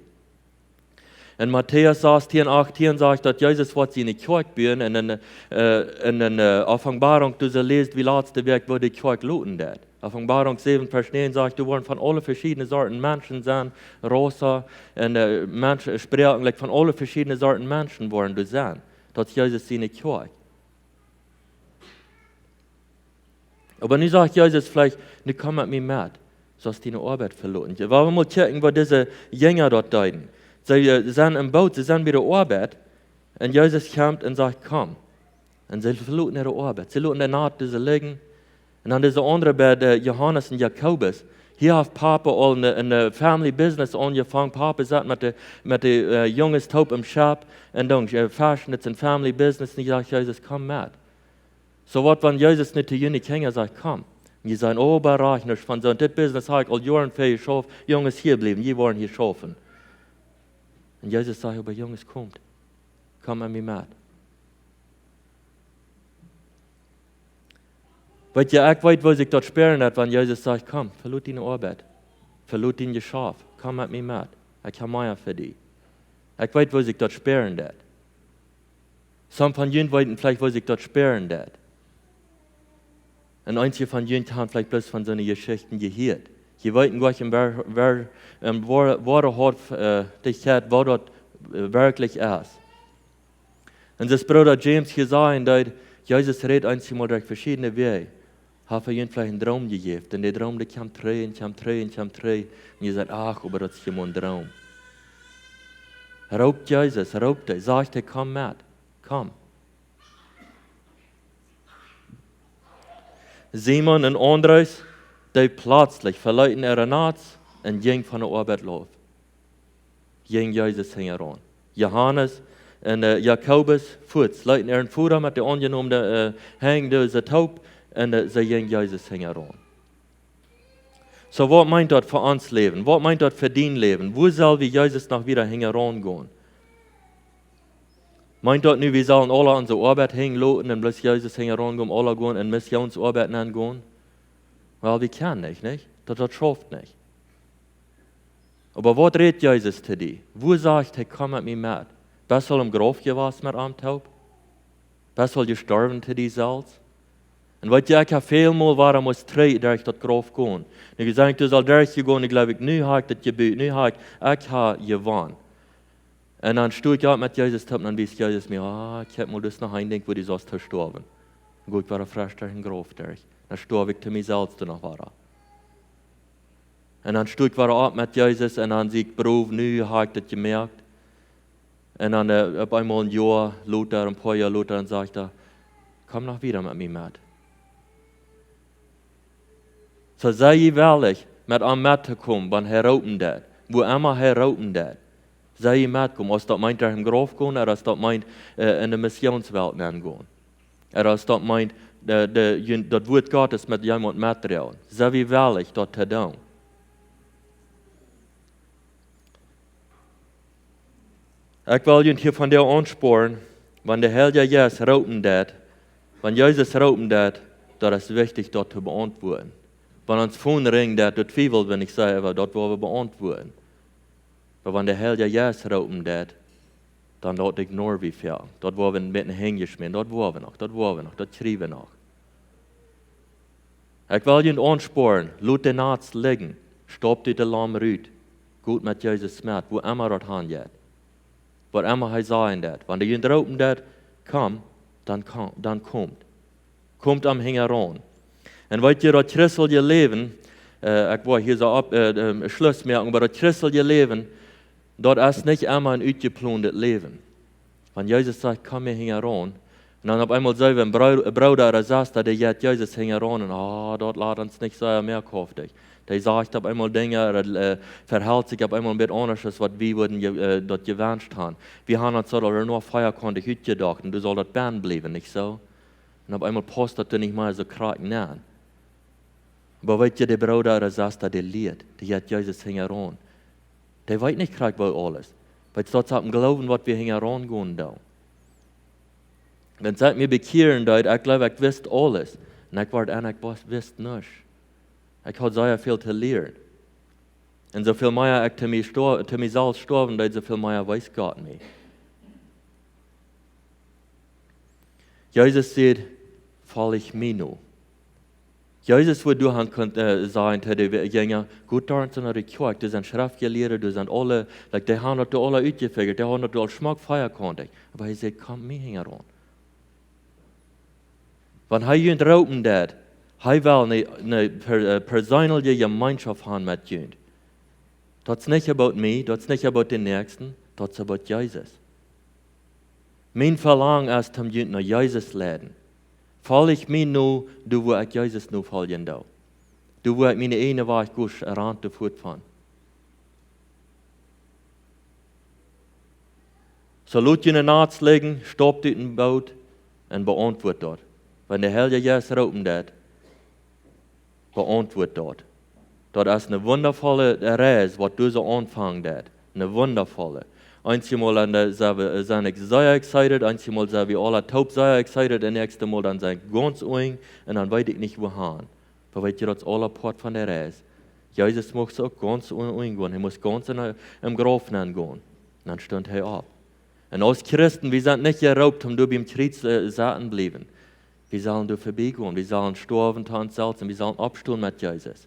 In Matthäus 18 sagt, dass Jesus wird sie in die Kirche bauen. In der Offenbarung, du liest, wie letzte Werk, wo die Kirche looten wird. Offenbarung 7, Vers 9 sagt, du wollen von allen verschiedenen Sorten Menschen sein, Rosa, und Menschen sprechen von allen verschiedenen Sorten Menschen wollen du sein. Das ist Jesus in die Kirche. Aber nun sagt Jesus vielleicht, nu komm mit mir mit, so hast du deine Arbeit verloren. Weil wir mal checken, wo diese Jünger dort deuten. Sie sind im Boot, sie sind bei der Arbeit, und Jesus kommt und sagt, komm. Und sie verloren ihre Arbeit. Sie lassen in der Nacht, die sie liegen. Und dann diese andere bei Johannes und Jakobus. Hier hat Papa all ein Family Business angefangen. Papa sagt mit der junges Taub im Shop. Und dann fashion it's ein Family Business. Und ich sage, Jesus, komm mit. So was, wenn Jesus nicht zu jenen Kinder sagt, komm. Und die sagen, oh, berechnet von so einem Business habe ich all Jahren für geschafft. Jungs hier bleiben, die wollen hier schaffen. Und Jesus sagt, aber Jungs, kommt. Komm an mich mit. Weil ihr auch weit, wo sich dort sperren hat, wenn Jesus sagt, komm, verlor deine Arbeit. Verlor dein Geschäft. Komm mit mir mit. Ich habe mehr für dich. Ich weiß, wo sich dort sperren hat. Some von ihnen wollten vielleicht, wo sich dort sperren hat. Und einige von ihnen haben vielleicht bloß von so einer Geschichten gehört. Die wollten gleich wer hat dich hat, wo dort wirklich ist. Und das Bruder James gesagt hat, Jesus redet einmal durch verschiedene Wege. Hat ihnen vielleicht einen Traum gegeben. Und der Traum, der kam drehen. Und ihr sagt, ach, aber das ist immer ein Traum. Raubt Jesus, raubt er, sagt er, komm mit, komm. Simon und Andreas, die plötzlich verleiten ihre Nats und gingen von der Arbeit los. Gingen Jesus heran. Johannes und Jakobus fuhrt, leiten ihren Futter mit der angenommenen hängende Taub und sie gingen Jesus heran. So, was meint das für uns Leben? Was meint das für dein Leben? Wo soll wir Jesus noch wieder heran gehen? Meint das nicht, wir sollen alle unsere Arbeit hängen lassen und bloß Jesus heran gehen, alle gehen und Missionsarbeit gehen? Weil wir können nicht? Das schafft nicht. Aber was redet Jesus zu dir? Wo sagt er, komm mit mir mit? Was soll im Grab gewesen mit am Taub? Was soll gestorben zu dir selbst? Und weil ich habe vielmal war, muss drei durch das Grab gehen. Und ich sage, du sollst durchgehen, ich glaube, nu habe ich das Gebet, nu habe ich gewonnen. Und dann stehe ich mit Jesus und dann weiß Jesus mir, ich habe mal das noch eindenkt, wo die sonst verstorben. Und gut, ich war frisch durch den Grab durch. Dann stehe ich zu mir selbst noch weiter. Und dann stehe ich wieder mit Jesus und dann sage ich, Bruder, nu habe ich das gemerkt. Und dann auf einmal ein Jahr, Luther, ein paar Jahre Luther, und sagt er, komm noch wieder mit mir mit. So sei ich ehrlich, mit einem mitzukommen, wenn er roten das, wo immer er roten das. Sei ich mitkommen, als das meint, im Grab gehen, oder als das meint, in der Missionswelt gehen. Oder als das meint, das Wort Gottes mit jemandem mitreden. Sei ich ehrlich, das zu tun. Ich will Ihnen hier von dir ansporen, wenn der Herr Jesus roten das, wenn Jesus roten das, ist wichtig, das zu beantworten. Wenn ons phone ringt, dat twijfelt, wenn ich sage, aber dort wollen wir beantworten. Aber wenn der Heilige Geist rauben dat, dann dort ignorieren wir viel. Dort wollen wir mit den Händen schmieren, dort wollen wir noch, dort schreiben wir noch. Ich will ihn ansporen, laat den Arzt liegen, stopp die Alarm rüt, gut mit Jesus smet, wo immer dort hingeht. Wo immer er sagen dat. Wenn der ihn rauben dat, dann kommt. Kommt am Hängeran. Und weil ihr das christliche Leben, ich will hier so Schluss merken, aber das christliche Leben, dort ist nicht immer ein ausgeplantes Leben. Wenn Jesus sagt, komm hier heran, und dann auf einmal selber ein Bruder oder Schwester, der jetzt Jesus heran, und dort lässt uns nicht so mehr kaufen. Der sagt auf einmal Dinge, oder verhält sich auf einmal ein bisschen anders, als was wir würden dort gewünscht haben. Wir haben uns so, oder nur Feier konnte ich heute gedacht, und du sollst dort bleiben bleiben, nicht so? Und auf einmal passt das nicht mal so kraken an. Aber weißt du, der Bruder oder Schwester, der lehrt, der jetzt Jesus heran. Der weiß nicht gerade bei alles. Weil dort haben glauben, was wir heran gehen da. Wenn sie mir bekehren, ich glaube, ich wüsste alles. Und ich war an, ich wüsste nichts. Ich hatte sehr viel zu lernen. Und so viel mehr ich zu mir selbst sterben, so viel mehr weiß Gott nicht. Jesus sagt, fall ich mir nur. Jesus wird durch sagen zu den Jüngern, gut, da sind die Kirche, die sind Schriftgelehrte, die sind alle, die haben das alle ausgefigert, die haben das alle Schmack feiern können. Aber er sagt, komm mir heran. Wenn er jemand rauben dat, er will eine persönliche Gemeinschaft haben mit jemand. Das ist nicht about mich, das ist nicht about den Nächsten, das ist about Jesus. Mein Verlangen ist, um jemand nach Jesus zu leiten. Fall ich mir nur, du wo ich Jesus nur folgen da. Du wo ich meine eine war ich gut errannte fortfahren. So lass ihn in den Arzt legen, stoppt in den Boot und beantwortet dort. Wenn der Heilige Geist rauben dat, beantwortet dort. Dort ist eine wundervolle Reise, was du so anfangen dat. Eine wundervolle. Einmal sind ich sehr excited, einmal sind wir alle taub sehr excited, das nächste Mal dann sind ich ganz eng und dann weiß ich nicht wohin. Aber weißt du, das ist alle Part von der Reise. Jesus muss auch ganz eng gehen, er muss ganz im Grab gehen. Und dann stand er ab. Und als Christen, wir sind nicht erlaubt, um beim Kreuz saßen bleiben. Wir sollen da vorbeigehen, wir sollen sterben, tanzen, wir sollen abstehen mit Jesus.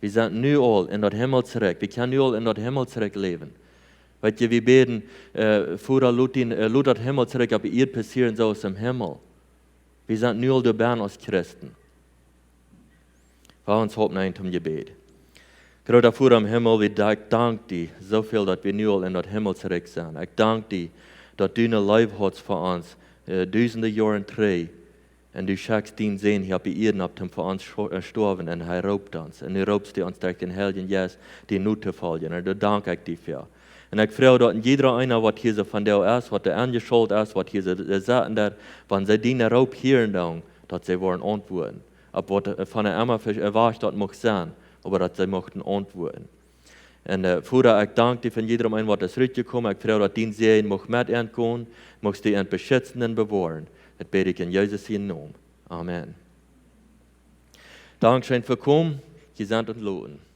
Wir sind nu all in das Himmel zurück, wir können nu all in das Himmel zurück leben. Weißt du, wir beten, Vater, lass das Himmel zurück, aber ihr passieren so aus dem Himmel. Wir sind nu all dabei als Christen. Wir uns hoffen ein zum Gebet. Großer Vater im Himmel, ich danke dir so viel, dass wir nu all in das Himmel zurück sind. Ich danke dir, dass du eine Leib hast für uns, tausende Jahre treu. Und du schaust den sehen, ich habe Erden ab dem für uns gestorben und er raubt uns. Und du raubst dir uns durch den Heiligen Geist, die Not zu folgen. Und da danke ich dir für. Und ich freue, dass jeder einer, was hier so von dir ist, was der angeschult ist, was hier so sagen darf, wenn sie den Raub hören, dass sie wollen antworten. Ob was von der Emma erwartet, das muss sein, aber dass sie möchten antworten. Und Vater, ich danke dir von jedem einen, was das richtig kommt. Ich freue, dass die sehen, muss mit entgehen, muss die beschützen und bewahren. Das bete ich in Jesus ihren Namen. Amen. Dankeschön für kommen, gesandt und loben.